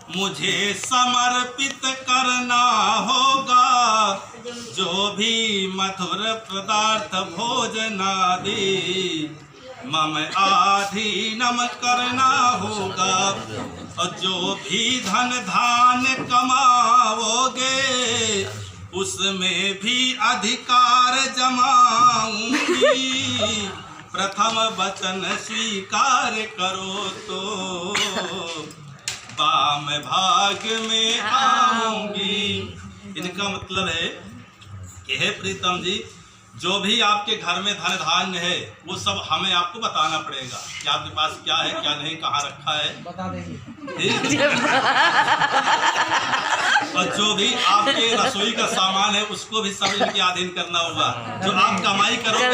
मुझे समर्पित करना होगा, जो भी मधुर पदार्थ भोजनादि मम आधीनम करना होगा। और जो भी धन धान कमाओगे उसमें भी अधिकार जमाऊंगी। प्रथम वचन स्वीकार करो तो वाम भाग में आऊंगी। इनका मतलब है कि हे प्रीतम जी, जो भी आपके घर में धन धान्य है वो सब हमें आपको बताना पड़ेगा कि आपके पास क्या है क्या नहीं, कहाँ रखा है, बता देंगे। और जो भी आपके रसोई का सामान है उसको भी सब इनके अधीन करना होगा। जो आप कमाई करोगे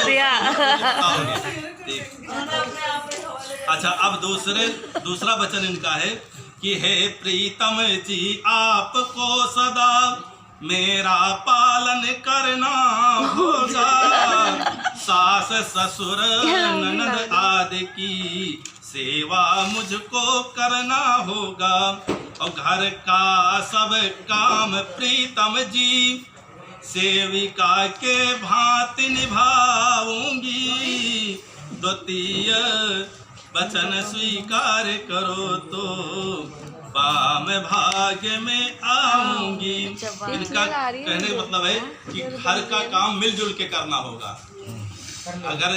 बताओगे। अच्छा, अब दूसरा वचन इनका है कि हे प्रीतम जी, आपको सदा मेरा पालन करना होगा। सास ससुर ननद आदि की सेवा मुझको करना होगा। और घर का सब काम प्रीतम जी सेविका के भांति निभाऊंगी। द्वितीय वचन स्वीकार करो तो वाम भाग में आऊंगी। इनका कहने का मतलब है कि घर का काम मिलजुल के करना होगा। अगर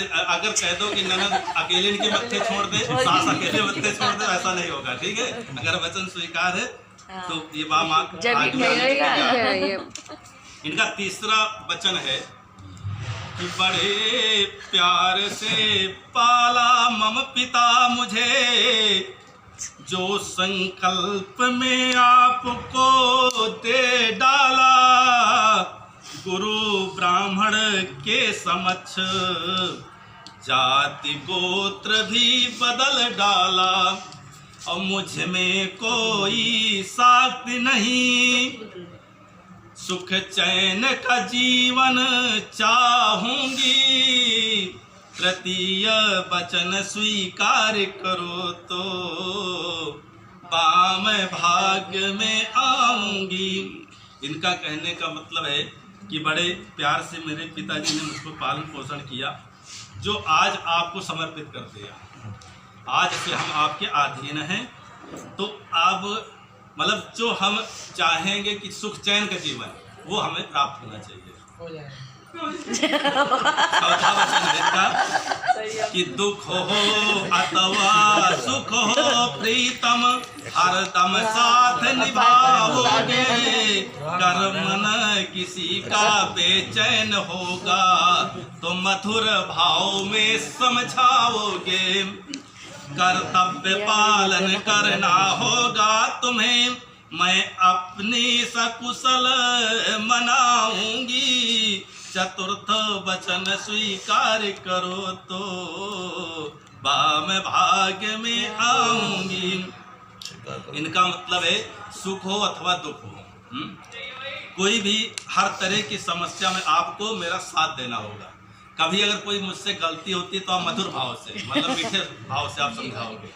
कह दो कि ननद अकेले इनके मत्थे छोड़ दे, सास अकेले मत्थे छोड़ दे, ऐसा नहीं होगा। ठीक है, अगर वचन स्वीकार है तो ये वाम भाग में। इनका तीसरा वचन है कि बड़े प्यार से पाला मम पिता मुझे, जो संकल्प में आपको दे डाला। गुरु ब्राह्मण के समक्ष जाति गोत्र भी बदल डाला। और मुझ में कोई शक्ति नहीं, सुख चैन का जीवन चाहूंगी। तृतीय वचन स्वीकार करो तो वाम भाग में आऊंगी। इनका कहने का मतलब है कि बड़े प्यार से मेरे पिताजी ने मुझको पालन पोषण किया, जो आज आपको समर्पित कर दिया। आज से हम आपके अधीन हैं। तो अब मतलब जो हम चाहेंगे कि सुख चैन का जीवन, वो हमें प्राप्त होना चाहिए। चौथा वचन है कि दुख हो अथवा सुख हो प्रीतम हरदम साथ निभाओगे। कर्मन किसी का बेचैन होगा तो मधुर भाव में समझाओगे। कर्तव्य पालन करना होगा तुम्हें, मैं अपनी सकुशल मनाऊंगी। चतुर्थ वचन स्वीकार करो तो वाम भाग में आऊंगी। इनका मतलब है सुख हो अथवा दुख हो, कोई भी हर तरह की समस्या में आपको मेरा साथ देना होगा। कभी अगर कोई मुझसे गलती होती है तो आप मधुर भाव से, मतलब मीठे भाव से आप समझाओगे,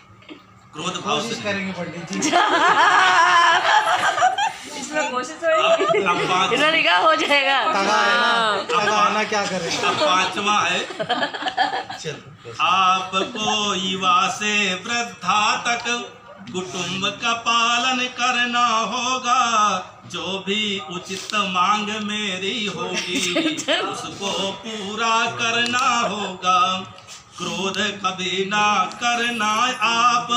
क्रोध भाव से करेंगे। इसमें कोशिश हो जाएगा। क्या करें। अब पांचवा है आपको युवा से वृद्धा तक कुटुंब का पालन करना होगा। जो भी उचित मांग मेरी होगी उसको पूरा करना होगा। क्रोध कभी ना करना आप,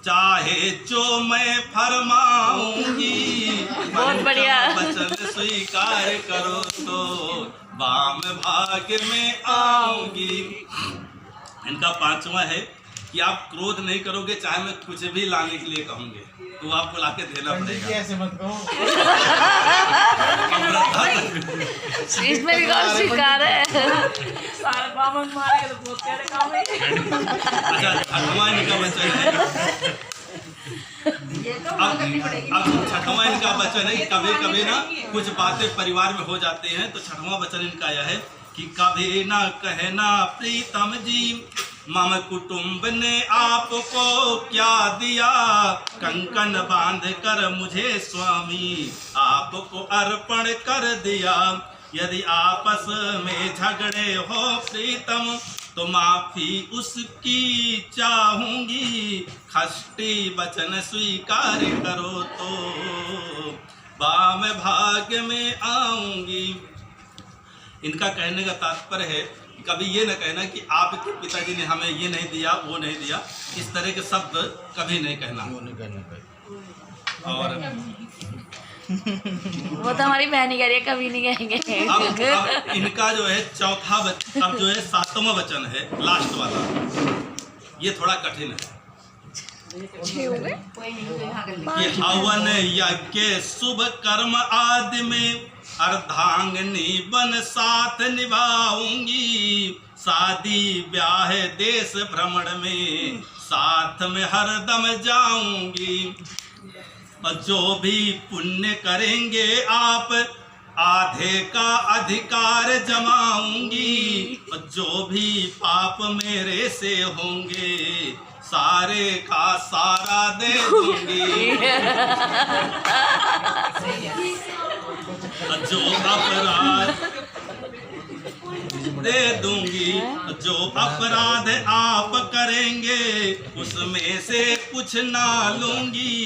चाहे जो मैं फरमाऊंगी। बहुत बढ़िया। वचन स्वीकार करो तो वाम भाग में आऊंगी। इनका पांचवा है कि आप क्रोध नहीं करोगे, चाहे मैं कुछ भी लाने के लिए कहूँगे तो आपको लाके देना पड़ेगा। ऐसे मत कहो। इसमें भी कौन स्वीकार है। सारे बामन मारेंगे तो बहुत तेरे काम है। अच्छा, छठवां इनका वचन है। अब छठवां इनका वचन है कि कभी कभी ना कुछ बातें परिवार में हो जाते हैं, तो छठवां वचन इनका यह है कि कभी ना कहना प्रीतम जी मम कुटुंब ने आपको क्या दिया, कंकन बांध कर मुझे स्वामी आपको अर्पण कर दिया। यदि आपस में झगड़े हो प्रीतम तो माफी उसकी चाहूंगी, खष्टी वचन स्वीकार करो तो वाम भाग्य में आऊंगी। इनका कहने का तात्पर्य है कभी ये न कहना कि आपके पिताजी ने हमें ये नहीं दिया वो नहीं दिया, इस तरह के शब्द कभी नहीं कहना। और वो तो हमारी बहन ही कह रही है, कभी नहीं कहेंगे। अब इनका जो है चौथा वचन, अब जो है 7वां वचन है लास्ट वाला, ये थोड़ा कठिन है कि हवन यज्ञ शुभ कर्म आदि में अर्धांगिनी बन साथ निभाऊंगी, शादी ब्याह देश भ्रमण में साथ में हरदम जाऊंगी। और जो भी पुण्य करेंगे आप आधे का अधिकार जमाऊंगी, और जो भी पाप मेरे से होंगे सारे का सारा दे दूंगी। जो अपराध दे दूंगी, जो अपराध आप करेंगे उसमें से कुछ ना लूंगी।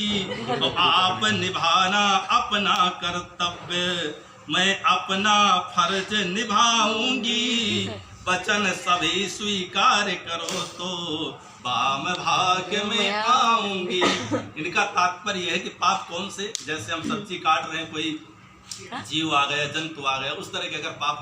और आप निभाना अपना कर्तव्य, मैं अपना फर्ज निभाऊंगी। वचन सभी स्वीकार करो तो वाम भाग्य में आऊंगी। इनका तात्पर्य है कि पाप कौन से, जैसे हम सब्जी काट रहे हैं, कोई जीव आ गया, जंतु आ गया, उस तरह के अगर पाप